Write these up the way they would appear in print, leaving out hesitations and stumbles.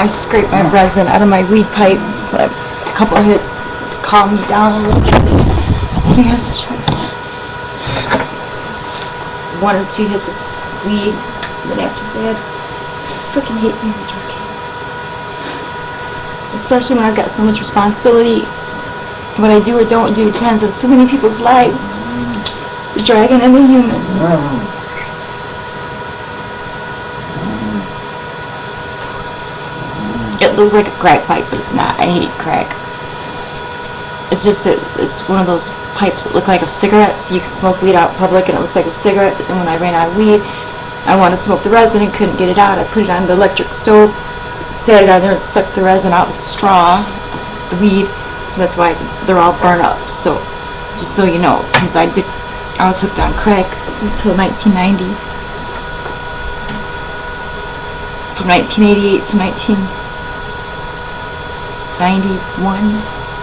I scrape my resin out of my weed pipe, so a couple of hits calm me down a little bit. He has to 1 or 2 hits of weed, then after that, I freaking hate being a drug addict. Especially when I've got so much responsibility. What I do or don't do depends on so many people's lives. The dragon and the human. It looks like a crack pipe, but it's not. I hate crack. It's just that it's one of those pipes that look like a cigarette, so you can smoke weed out in public and it looks like a cigarette. And when I ran out of weed, I wanted to smoke the resin and couldn't get it out. I put it on the electric stove, sat it on there and sucked the resin out with straw, the weed. So that's why they're all burned up. So, just so you know, because I was hooked on crack until 1990. From 1988 to 1991,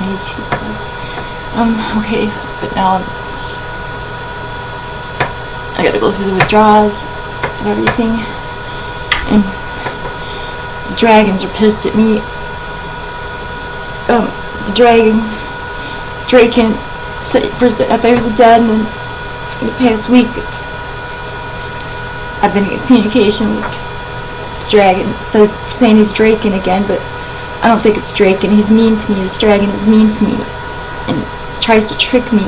92. Okay, but now I gotta go through the withdrawals and everything. And the dragons are pissed at me. The Draken said first I thought he was dead, and then in the past week I've been in communication with the dragon, saying he's Draken again, but I don't think it's Draken. He's mean to me. This dragon is mean to me and tries to trick me.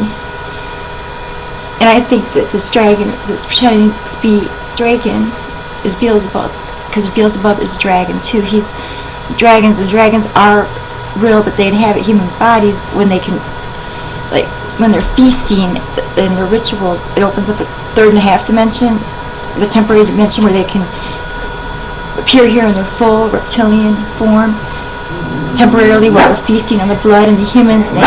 And I think that this dragon that's pretending to be Draken is Beelzebub, because Beelzebub is a dragon too. He's dragons. The dragons are real, but they inhabit human bodies when they can, like when they're feasting in their rituals. It opens up a 3rd and a half dimension, the temporary dimension where they can appear here in their full reptilian form temporarily while they're feasting on the blood and the humans. And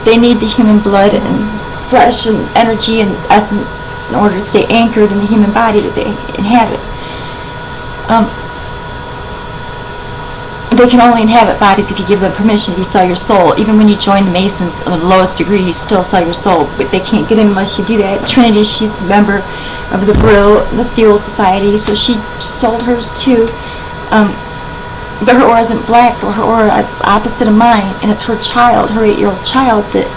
they need the human blood and flesh and energy and essence in order to stay anchored in the human body that they inhabit. They can only inhabit bodies if you give them permission, if you sell your soul. Even when you join the Masons on the lowest degree, you still sell your soul, but they can't get in unless you do that. Trinity, she's a member of the Brill, the Thule Society, so she sold hers too. But her aura isn't black, or her aura is opposite of mine, and it's her child, her 8-year-old child, that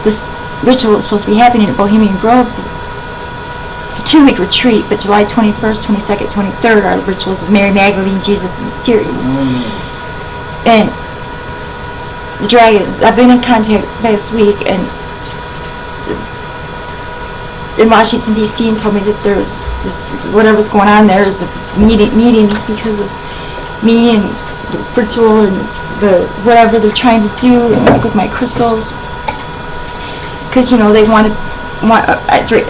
this ritual is supposed to be happening at Bohemian Grove. It's a 2-week retreat, but July 21st, 22nd, 23rd are the rituals of Mary Magdalene, Jesus, and the series. And the dragons, I've been in contact last week and in Washington D.C. and told me that there's just whatever's going on there is meetings because of me and the ritual and the whatever they're trying to do, and like with my crystals, because you know they want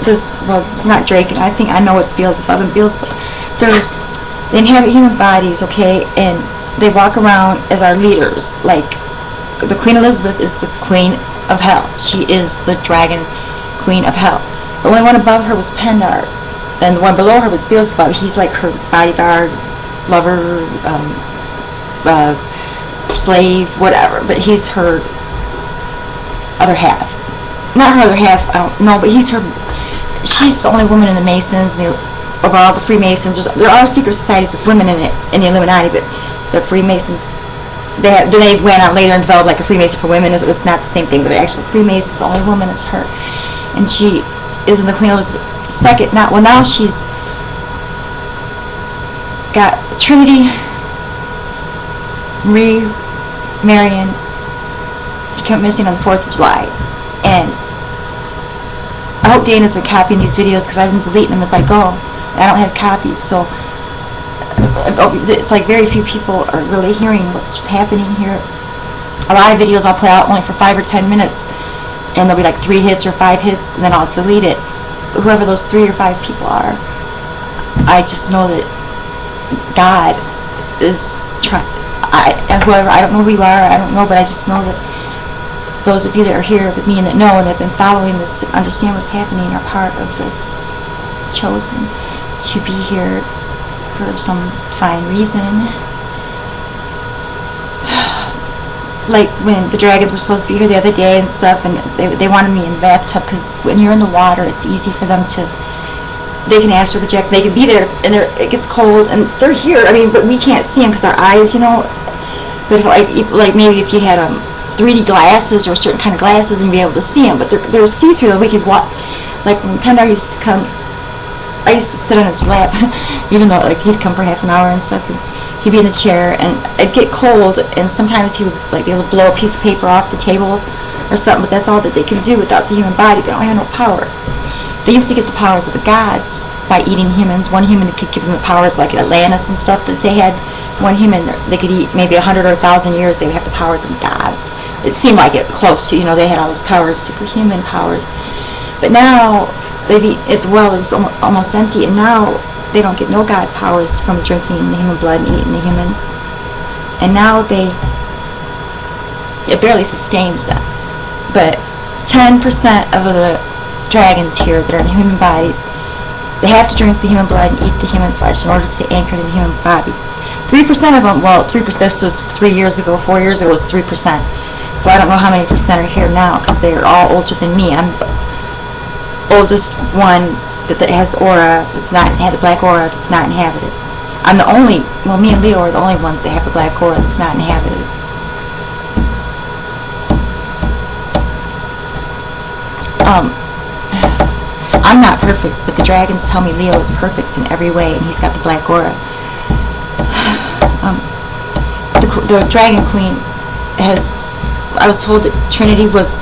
this. Well, it's not Drake, and I know it's Beelzebub and Beelzebub. They inhabit human bodies, okay, and they walk around as our leaders. Like the Queen Elizabeth is the Queen of Hell. She is the Dragon Queen of Hell. The only one above her was Pendar, and the one below her was Beelzebub. He's like her bodyguard, lover, slave, whatever. But he's her other half. Not her other half, I don't know, but he's her. She's the only woman in the Masons, and of all the Freemasons. There are secret societies with women in it, in the Illuminati, but the Freemasons, they went out later and developed like a Freemason for women. It's not the same thing, but the actual Freemasons, the only woman is her, and she is in the Queen Elizabeth II. Now she's got Trinity, Marie, Marion. She came missing on the 4th of July, and I hope Dana's been copying these videos because I've been deleting them as I go. I don't have copies, so it's like very few people are really hearing what's happening here. A lot of videos I'll put out only for 5 or 10 minutes, and there'll be like 3 hits or 5 hits, and then I'll delete it. Whoever those 3 or 5 people are, I just know that God is trying. Whoever, I don't know who you are, I don't know, but I just know that those of you that are here with me and that know and that have been following this, that understand what's happening, are part of this chosen to be here for some fine reason. Like when the dragons were supposed to be here the other day and stuff, and they wanted me in the bathtub, because when you're in the water it's easy for them to, they can astral project, they can be there, and it gets cold and they're here, I mean, but we can't see them because our eyes, you know, But like maybe if you had 3D glasses or certain kind of glasses and you'd be able to see them, but they're see-through. We could watch. Like when Pendar used to come, I used to sit on his lap, even though like he'd come for half an hour and stuff. And he'd be in a chair, and it'd get cold, and sometimes he would like be able to blow a piece of paper off the table or something. But that's all that they can do without the human body. They don't have no power. They used to get the powers of the gods by eating humans. One human could give them the powers like Atlantis and stuff that they had. One human, they could eat maybe 100 or 1,000 years. They would have the powers of gods. It seemed like it close to, they had all those powers, superhuman powers. But now the well is almost empty, and now they don't get no god powers from drinking the human blood and eating the humans. And now it barely sustains them. But 10% of the dragons here that are in human bodies, they have to drink the human blood and eat the human flesh in order to stay anchored in the human body. 3% of them, well, 3%, this was 4 years ago, it was 3%. So I don't know how many percent are here now, because they are all older than me. I'm the oldest one that has aura, that's not had the black aura, that's not inhabited. I'm the only, well, me and Leo are the only ones that have the black aura that's not inhabited. I'm not perfect, but the dragons tell me Leo is perfect in every way, and he's got the black aura. The Dragon Queen I was told that Trinity was,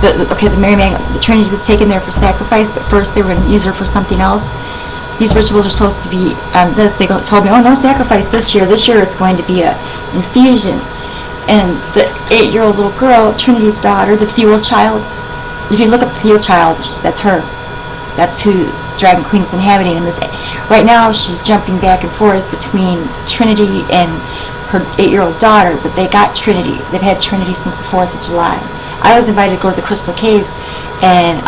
the Mary Magdalene, the Trinity was taken there for sacrifice, but first they were going to use her for something else. These rituals are supposed to be, they told me, oh, no sacrifice this year. This year it's going to be an infusion. And the 8-year-old little girl, Trinity's daughter, the Thule child, if you look up the Thule child, that's her. That's who Dragon Queen is inhabiting in this. Right now she's jumping back and forth between Trinity and her 8-year-old daughter, but they got Trinity. They've had Trinity since the 4th of July. I was invited to go to the Crystal Caves, and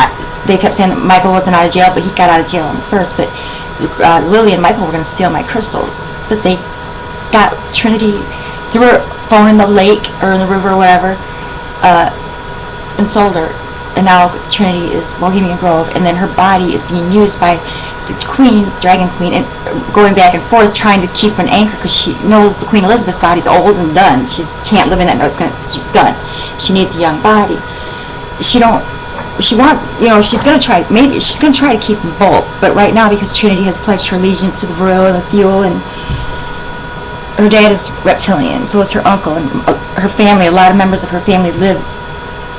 they kept saying that Michael wasn't out of jail, but he got out of jail first. But Lily and Michael were going to steal my crystals, but they got Trinity, threw her phone in the lake or in the river or whatever, and sold her. And now Trinity is Bohemian Grove, and then her body is being used by the Queen, Dragon Queen, and going back and forth trying to keep an anchor, because she knows the Queen Elizabeth's body's old and done. She can't live in that. No, she's done. She needs a young body. She's gonna try. Maybe she's gonna try to keep them both. But right now, because Trinity has pledged her allegiance to the Vril and the Thule, and her dad is reptilian, so is her uncle, and her family. A lot of members of her family live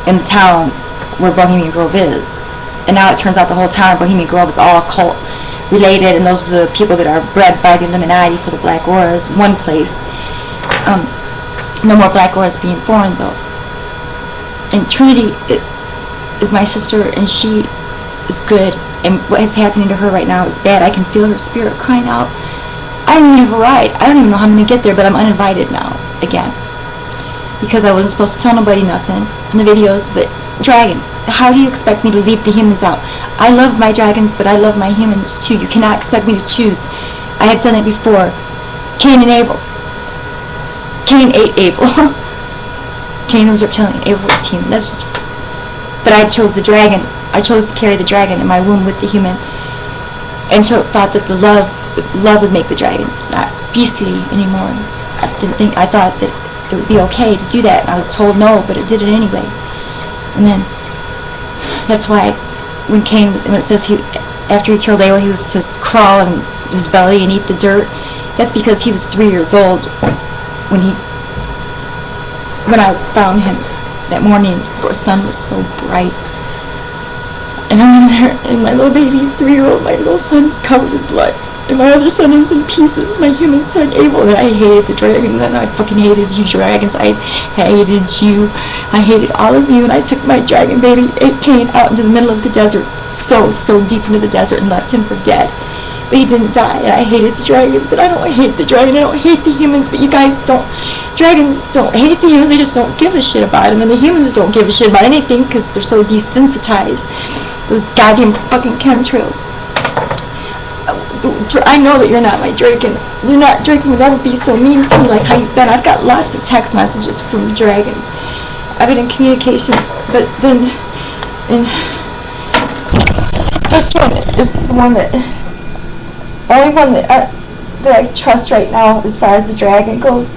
in the town where Bohemian Grove is. And now it turns out the whole town of Bohemian Grove is all occult related, and those are the people that are bred by the Illuminati for the black auras. One place. No more black auras being born, though. And Trinity is my sister, and she is good, and what is happening to her right now is bad. I can feel her spirit crying out. I don't even have a ride. I don't even know how I'm going to get there, but I'm uninvited now, again. Because I wasn't supposed to tell nobody nothing in the videos, but Dragon, how do you expect me to leave the humans out? I love my dragons, but I love my humans too. You cannot expect me to choose. I have done it before. Cain and Abel. Cain ate Abel. Cain was reptilian, Abel was human. That's just, but I chose the dragon. I chose to carry the dragon in my womb with the human, and thought that the love would make the dragon not beastly anymore. I thought that it would be okay to do that. I was told no, but it did it anyway. And then that's why when it says after he killed Abel, he was to crawl in his belly and eat the dirt. That's because he was 3 years old when I found him that morning. The sun was so bright, and I went there, and my little baby, 3-year-old, my little son is covered in blood, and my other son is in pieces. My human son Abel, and I hated the dragon, and I fucking hated you dragons. I hated you. I hated all of you, and I took my dragon baby, Cain, out into the middle of the desert, so deep into the desert, and left him for dead. But he didn't die, and I hated the dragon. But I don't hate the dragon. I don't hate the humans. But you guys don't. Dragons don't hate the humans. They just don't give a shit about them. And the humans don't give a shit about anything because they're so desensitized. Those goddamn fucking chemtrails. I know that you're not my dragon. You're not dragon. That would be so mean to me, like how you've been. I've got lots of text messages from the dragon. I've been in communication, but then, and this one is the one that. Only one that I trust right now as far as the dragon goes.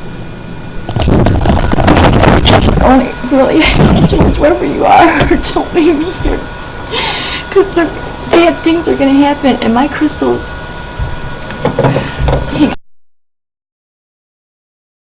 Only really, George, wherever you are, don't leave me here. Because bad things are going to happen, and my crystals